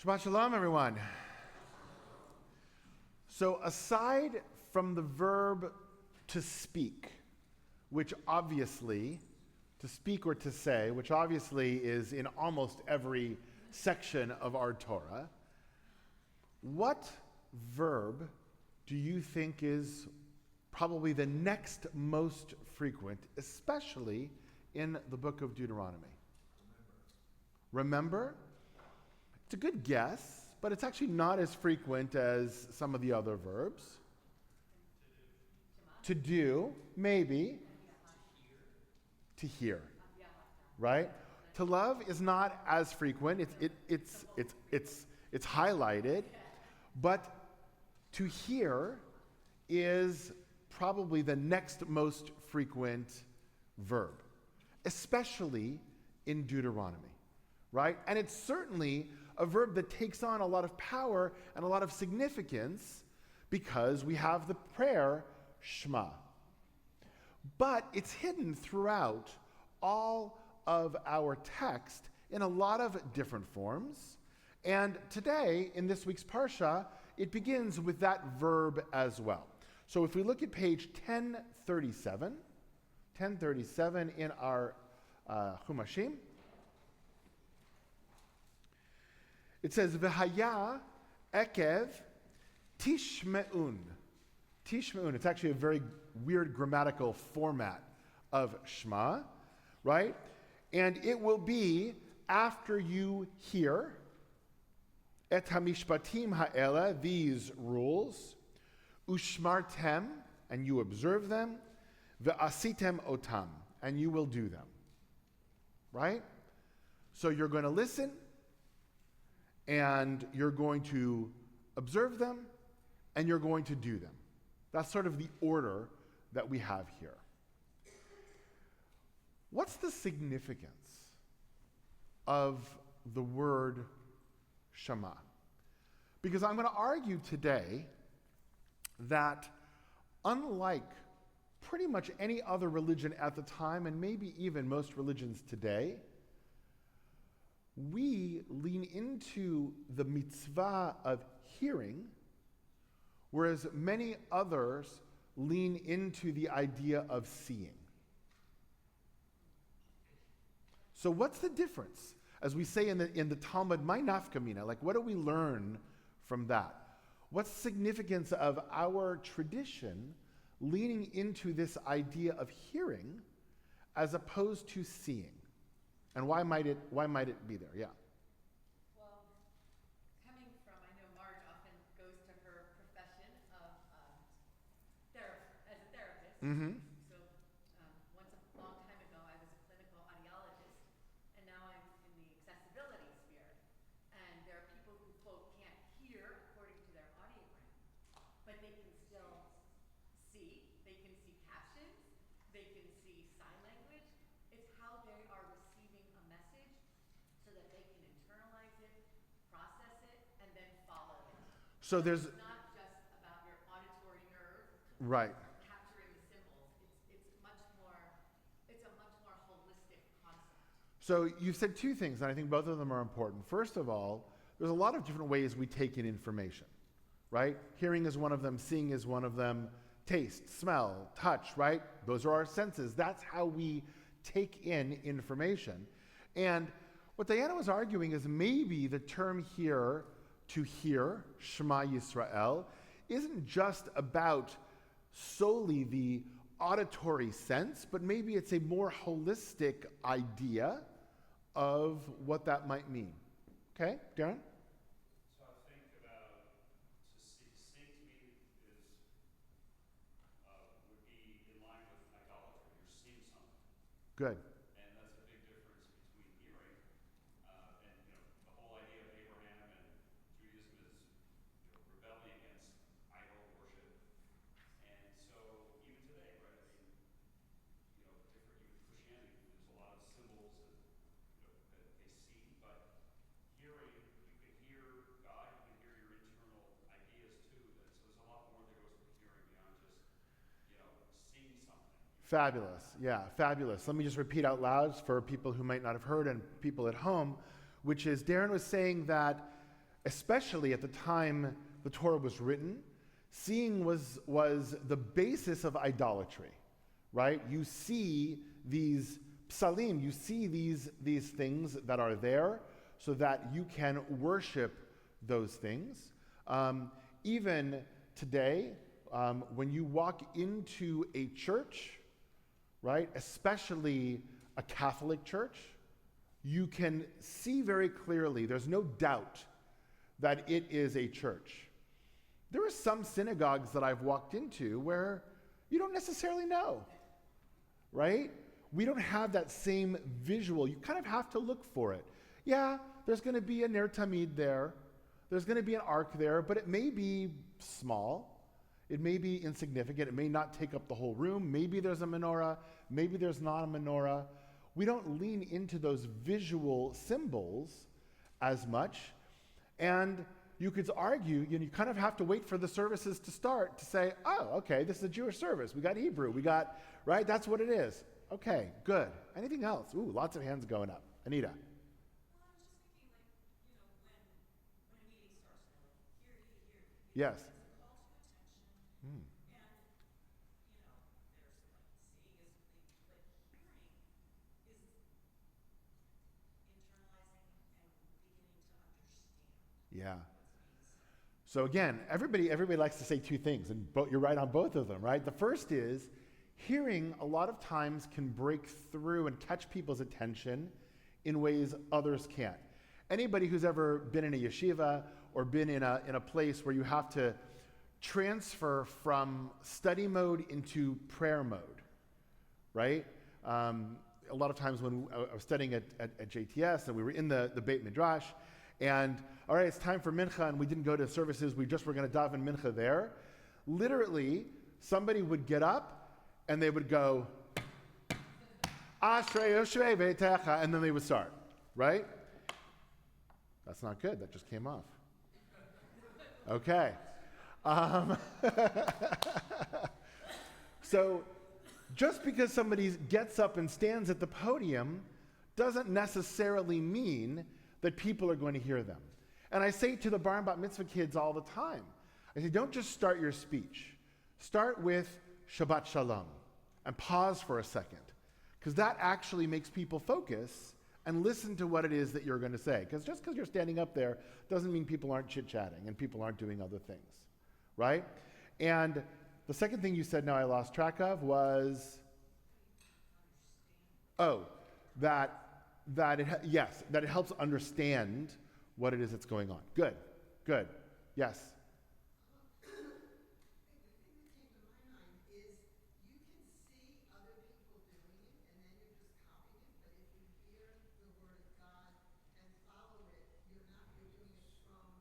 Shabbat shalom, everyone. So aside from the verb to speak, which obviously, to speak or to say, which obviously is in almost every section of our Torah, what verb do you think is probably the next most frequent, especially in the book of Deuteronomy? Remember? It's a good guess, but it's actually not as frequent as some of the other verbs. To do, maybe. To hear. Right? To love is not as frequent. It's highlighted, but to hear is probably the next most frequent verb, especially in Deuteronomy. Right? And it's certainly a verb that takes on a lot of power and a lot of significance because we have the prayer Shema. But it's hidden throughout all of our text in a lot of different forms. And today, in this week's Parsha, it begins with that verb as well. So if we look at page 1037 in our Chumashim, it says, V'haya Eikev tishme'un. Tishme'un. It's actually a very weird grammatical format of Shema, right? And it will be after you hear et hamishpatim ha'ela, these rules, ushmartem, and you observe them, ve'asitem otam, and you will do them. Right? So you're going to listen, and you're going to observe them, and you're going to do them. That's sort of the order that we have here. What's the significance of the word Shema? Because I'm going to argue today that unlike pretty much any other religion at the time, and maybe even most religions today, we lean into the mitzvah of hearing, whereas many others lean into the idea of seeing. So what's the difference? As we say in the Talmud, my nafkamina, like what do we learn from that? What's the significance of our tradition leaning into this idea of hearing as opposed to seeing? And why might it be there? Yeah. Well, coming from, I know Marge often goes to her profession of as a therapist. Mm-hmm. So once a long time ago, I was a clinical audiologist, and now I'm in the accessibility sphere. And there are people who, quote, can't hear according to their audiogram, but they can still see. They can see captions. They can see sign language. It's how they are receiving a message so that they can internalize it, process it, and then follow it. So there's It's not just about your auditory nerve right. capturing the symbols. It's a much more holistic concept. So you've said two things, and I think both of them are important. First of all, there's a lot of different ways we take in information, right? Hearing is one of them, seeing is one of them, taste, smell, touch, right? Those are our senses. That's how we take in information. And what Diana was arguing is maybe the term here, to hear, Shema Yisrael, isn't just about solely the auditory sense, but maybe it's a more holistic idea of what that might mean. Okay, Darren? So I think about to see to me is would be in line with idolatry. You're seeing something, Good. and that's a big difference between hearing and the whole idea of Abraham and Judaism is rebelling against idol worship, and so even today, right? I mean, different even Christianity. There's a lot of symbols that they see, but hearing, you can hear God, you can hear your internal ideas too. So there's a lot more that goes with hearing beyond just, seeing something. Fabulous. Yeah, fabulous. Let me just repeat out loud for people who might not have heard and people at home, which is Darren was saying that especially at the time the Torah was written, seeing was the basis of idolatry, right? You see these psalim, you see these things that are there so that you can worship those things. Even today, when you walk into a church, right, especially a Catholic church, you can see very clearly, there's no doubt that it is a church. There are some synagogues that I've walked into where you don't necessarily know, right? We don't have that same visual. You kind of have to look for it. Yeah, there's going to be a Ner Tamid there. There's going to be an ark there, but it may be small. It may be insignificant. It may not take up the whole room. Maybe there's a menorah. Maybe there's not a menorah. We don't lean into those visual symbols as much. And you could argue, you kind of have to wait for the services to start to say, oh, okay, this is a Jewish service. We got Hebrew. We got, right? That's what it is. Okay, good. Anything else? Ooh, lots of hands going up. Anita. Well, I was just thinking, when a meeting starts, here, Yes. there's a call to attention, and, there's seeing is complete, but hearing is internalizing and beginning to understand Yeah. what's being said. So again, everybody likes to say two things, and you're right on both of them, right? The first is hearing a lot of times can break through and catch people's attention in ways others can't. Anybody who's ever been in a yeshiva or been in a place where you have to transfer from study mode into prayer mode, right? A lot of times when I was studying at JTS and we were in the Beit Midrash, and all right, it's time for mincha, and we didn't go to services, we just were going to daven mincha there. Literally, somebody would get up and they would go, Ashrei Yoshvei Beitecha, and then they would start, right? That's not good, that just came off. Okay. So just because somebody gets up and stands at the podium doesn't necessarily mean that people are going to hear them. And I say to the bar and bat mitzvah kids all the time, I say, don't just start your speech. Start with Shabbat Shalom and pause for a second, because that actually makes people focus and listen to what it is that you're going to say. Because just because you're standing up there doesn't mean people aren't chit-chatting and people aren't doing other things, right? And the second thing you said, now I lost track of, was, that it helps understand what it is that's going on. Good. Yes. The thing that came to my mind is you can see other people doing it and then you're just copying it, but if you hear the word of God and follow it, you're doing it from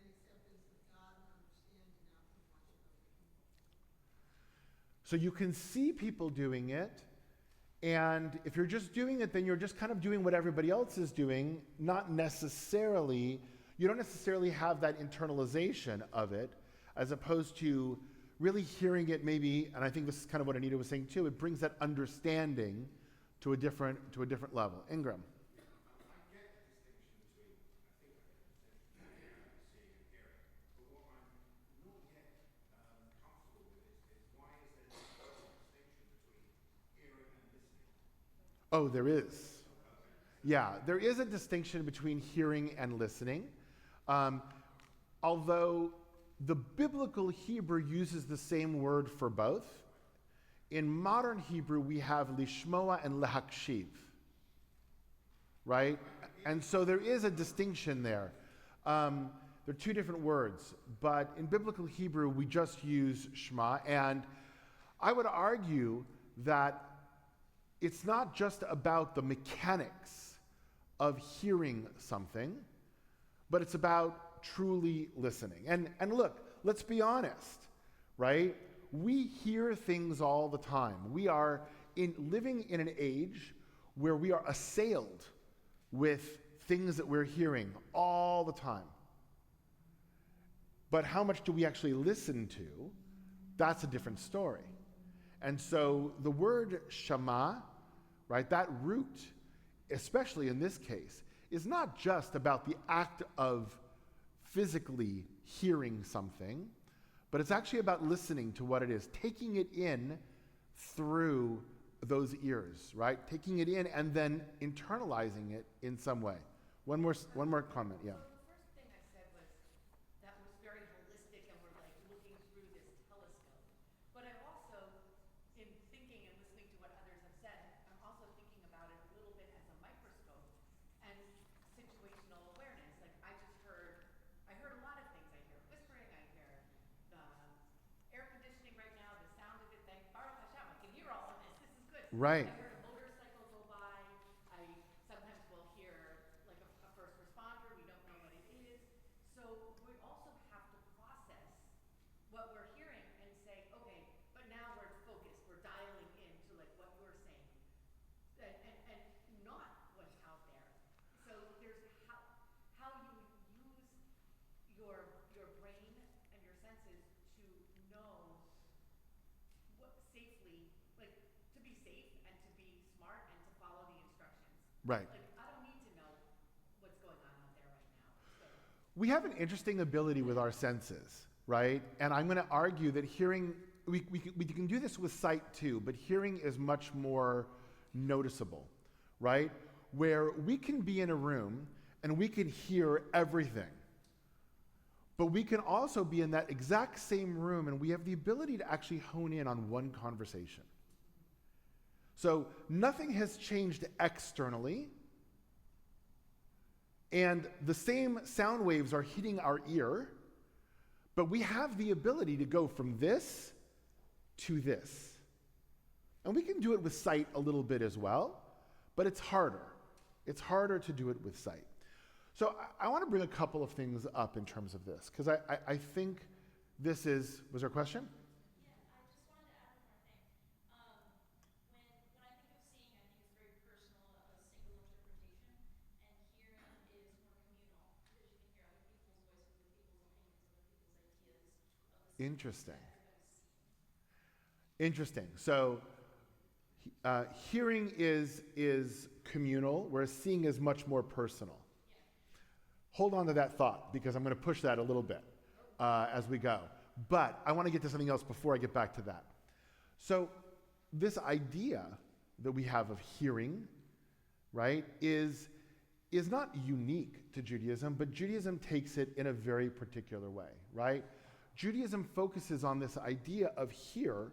an acceptance of God and understanding, not from watching other people. So you can see people doing it, and if you're just doing it, then you're just kind of doing what everybody else is doing, you don't necessarily have that internalization of it, as opposed to really hearing it maybe, and I think this is kind of what Anita was saying too, it brings that understanding to a different level. Ingram. I get the distinction between, I think I get the distinction between seeing and hearing, but what I'm not yet comfortable with is why is there no distinction between hearing and listening? Oh, there is. Yeah, there is a distinction between hearing and listening. Although the biblical Hebrew uses the same word for both, in modern Hebrew we have lishmoa and lehakshiv, right? And so there is a distinction there. They're two different words, but in biblical Hebrew we just use shema, and I would argue that it's not just about the mechanics of hearing something, but it's about truly listening. And look, let's be honest, right? We hear things all the time. We are living in an age where we are assailed with things that we're hearing all the time. But how much do we actually listen to? That's a different story. And so the word shema, right, that root, especially in this case, is not just about the act of physically hearing something, but it's actually about listening to what it is, taking it in through those ears, right? Taking it in and then internalizing it in some way. One more comment, yeah. So the first thing I said was that was very holistic and we're like looking through this telescope. But I'm also, in thinking and listening to what others have said, I'm also thinking about it a little bit as a microscope and situational awareness. Like I heard a lot of things. I hear whispering, I hear the air conditioning right now, the sound of it. Thank Baruch Hashem, I can hear all of this. This is good. Right. I heard a motorcycle go by. I sometimes will hear like a first responder. We don't know what it is. So we also have to process what we're hearing and say, okay, but now we're focused. We're dialing into like what you're saying, and not what's out there. So there's how you use your brain and your senses to know what safely, like to be safe and to be smart and to follow the instructions. Right. Like I don't need to know what's going on out there right now. So We have an interesting ability with our senses, right? And I'm going to argue that hearing, we can do this with sight too, but hearing is much more noticeable, right? Where we can be in a room and we can hear everything. But we can also be in that exact same room and we have the ability to actually hone in on one conversation. So nothing has changed externally, and the same sound waves are hitting our ear, but we have the ability to go from this to this. And we can do it with sight a little bit as well, but it's harder. It's harder to do it with sight. So I want to bring a couple of things up in terms of this, because I think this is, was there a question? Yeah, I just wanted to add one more thing. When I think of seeing, I think it's very personal, a single interpretation, and hearing is more communal, because you can hear other people's voices, other people's opinions, other people's ideas of the same Interesting. that everybody's seeing. Interesting. So hearing is communal, whereas seeing is much more personal. Hold on to that thought, because I'm going to push that a little bit as we go. But I want to get to something else before I get back to that. So this idea that we have of hearing, right, is not unique to Judaism, but Judaism takes it in a very particular way, right? Judaism focuses on this idea of hear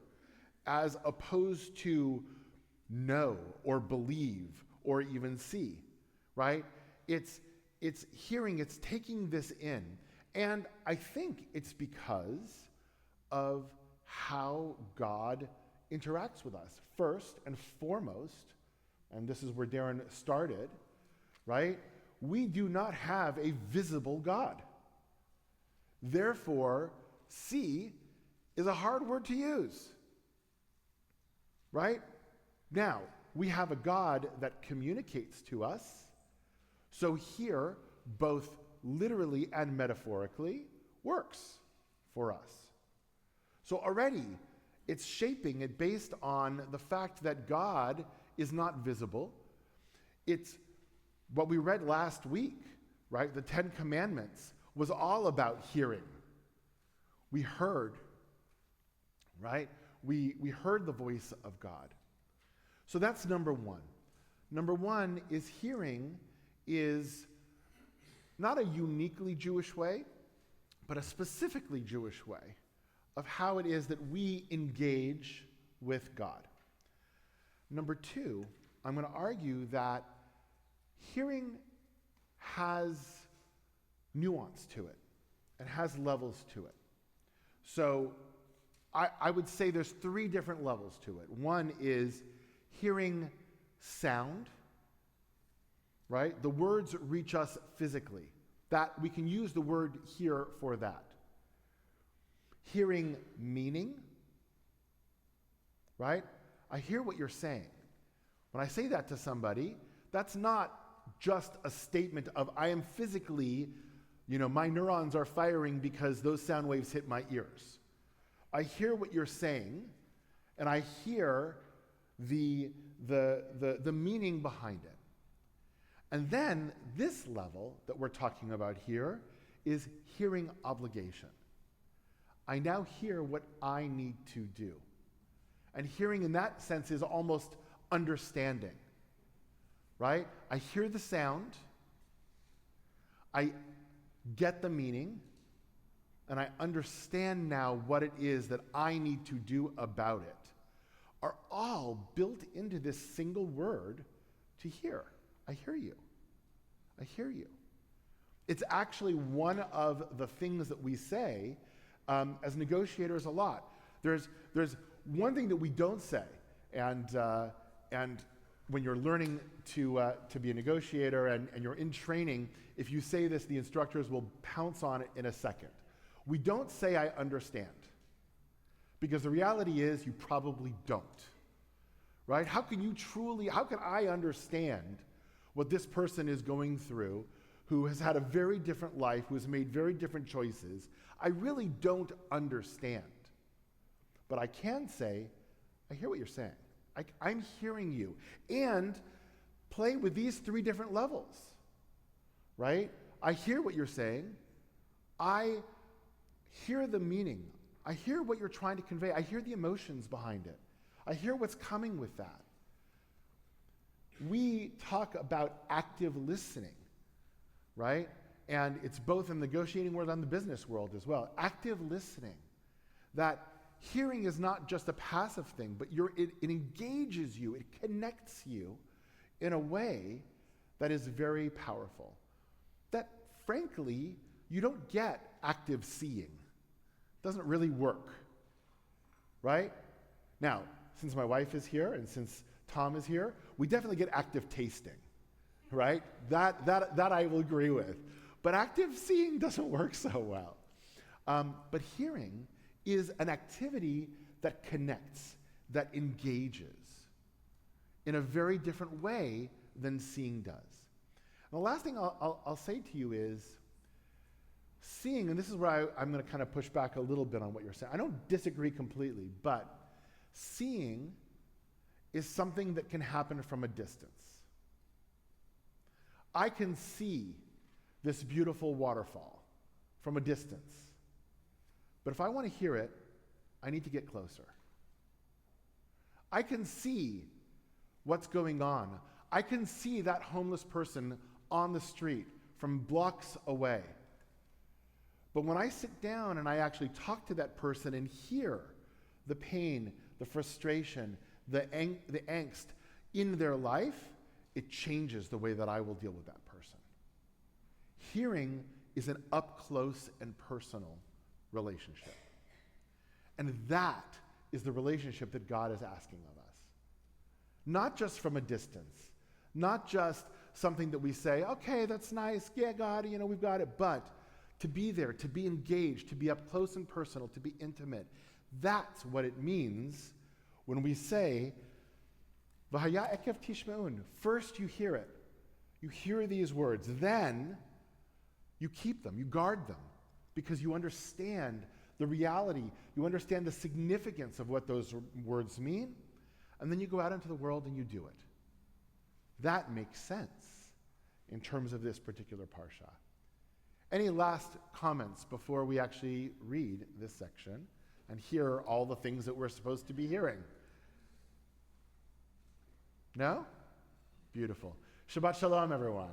as opposed to know or believe or even see, right? It's hearing, it's taking this in. And I think it's because of how God interacts with us. First and foremost, and this is where Darren started, right? We do not have a visible God. Therefore, see is a hard word to use, right? Now, we have a God that communicates to us. So here, both literally and metaphorically, works for us. So already, it's shaping it based on the fact that God is not visible. It's what we read last week, right? The 10 Commandments was all about hearing. We heard, right? We heard the voice of God. So that's number one. Number one is hearing is not a uniquely Jewish way, but a specifically Jewish way of how it is that we engage with God. Number two, I'm going to argue that hearing has nuance to it and has levels to it. So I would say there's 3 different levels to it. One is hearing sound, right? The words reach us physically. That we can use the word hear for that. Hearing meaning, right? I hear what you're saying. When I say that to somebody, that's not just a statement of I am physically, my neurons are firing because those sound waves hit my ears. I hear what you're saying, and I hear the meaning behind it. And then this level that we're talking about here is hearing obligation. I now hear what I need to do. And hearing in that sense is almost understanding, right? I hear the sound, I get the meaning, and I understand now what it is that I need to do about it, are all built into this single word to hear. I hear you. I hear you. It's actually one of the things that we say as negotiators a lot. There's one thing that we don't say, and when you're learning to be a negotiator and you're in training, if you say this, the instructors will pounce on it in a second. We don't say, I understand. Because the reality is you probably don't. Right? How can I understand what this person is going through who has had a very different life, who has made very different choices? I really don't understand. But I can say, I hear what you're saying. I'm hearing you. And play with these three different levels. Right? I hear what you're saying. I hear the meaning. I hear what you're trying to convey. I hear the emotions behind it. I hear what's coming with that. We talk about active listening, right? And it's both in the negotiating world and the business world as well. Active listening. That hearing is not just a passive thing, but it engages you, it connects you in a way that is very powerful. That, frankly, you don't get active seeing. It doesn't really work, right? Now, since my wife is here and since Tom is here, we definitely get active tasting, right? That I will agree with. But active seeing doesn't work so well. But hearing is an activity that connects, that engages in a very different way than seeing does. And the last thing I'll say to you is, seeing, and this is where I'm going to kind of push back a little bit on what you're saying. I don't disagree completely, but seeing is something that can happen from a distance. I can see this beautiful waterfall from a distance. But if I want to hear it, I need to get closer. I can see what's going on. I can see that homeless person on the street from blocks away. But when I sit down and I actually talk to that person and hear the pain, the frustration, the angst in their life, it changes the way that I will deal with that person. Hearing is an up-close and personal relationship. And that is the relationship that God is asking of us. Not just from a distance, not just something that we say, okay, that's nice, yeah, God, we've got it, but to be there, to be engaged, to be up close and personal, to be intimate. That's what it means when we say, Parasha Eikev tishme'un. First you hear it. You hear these words. Then you keep them, you guard them, because you understand the reality, you understand the significance of what those words mean, and then you go out into the world and you do it. That makes sense in terms of this particular parsha. Any last comments before we actually read this section and hear all the things that we're supposed to be hearing? No? Beautiful. Shabbat shalom, everyone.